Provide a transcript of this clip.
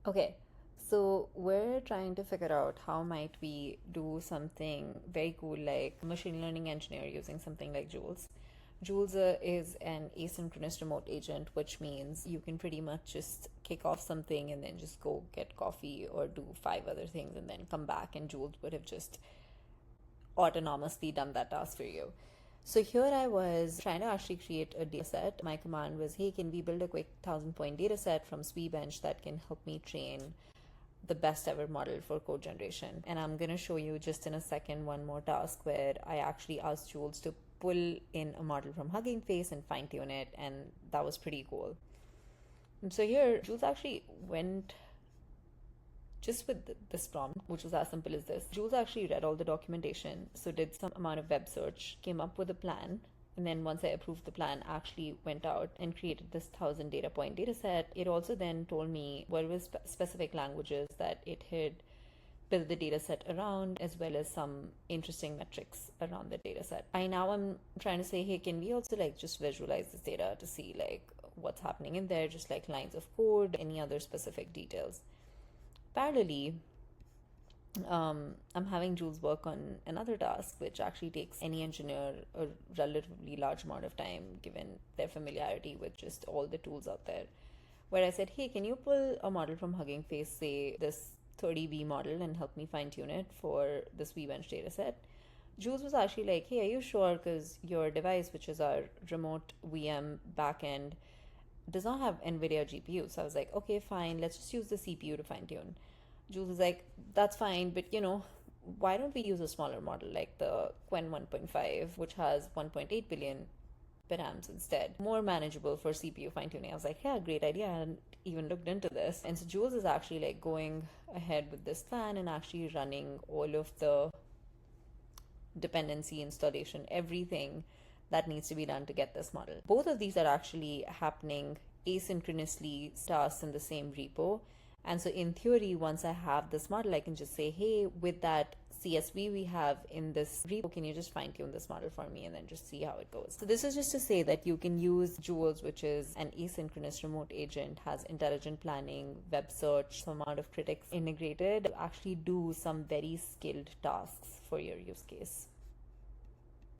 Okay, so we're trying to figure out how might we do something very cool like machine learning engineer using something like Jules. Jules is an asynchronous remote agent, which means you can pretty much just kick off something and then just go get coffee or do five other things and then come back, and Jules would have just autonomously done that task for you. So here I was trying to actually create a data set. My command was, hey, can we build a quick 1,000 point data set from SweBench that can help me train the best ever model for code generation? And I'm going to show you just in a second one more task where I actually asked Jules to pull in a model from Hugging Face and fine tune it. And that was pretty cool. And so here, Jules actually went just with this prompt, which was as simple as this. Jules actually read all the documentation, so did some amount of web search, came up with a plan, and then once I approved the plan, actually went out and created this 1,000 data point data set. It also then told me what were specific languages that it had built the data set around, as well as some interesting metrics around the data set. I'm trying to say, hey, can we also like just visualize this data to see like what's happening in there, just like lines of code, any other specific details. Parallelly, I'm having Jules work on another task, which actually takes any engineer a relatively large amount of time given their familiarity with just all the tools out there. Where I said, hey, can you pull a model from Hugging Face, say this 30B model, and help me fine tune it for this VBench dataset? Jules was actually like, hey, are you sure? Because your device, which is our remote VM backend, does not have NVIDIA GPU. So I was like, okay, fine, let's just use the CPU to fine tune. Jules was like, that's fine, but why don't we use a smaller model like the Qwen 1.5, which has 1.8 billion params instead? More manageable for CPU fine tuning. I was like, yeah, great idea. I hadn't even looked into this. And so Jules is actually like going ahead with this plan and actually running all of the dependency installation, everything that needs to be done to get this model. Both of these are actually happening asynchronously, tasks in the same repo. And so in theory, once I have this model, I can just say, hey, with that CSV we have in this repo, can you just fine tune this model for me and then just see how it goes? So this is just to say that you can use Jules, which is an asynchronous remote agent, has intelligent planning, web search, some amount of critics integrated, to actually do some very skilled tasks for your use case.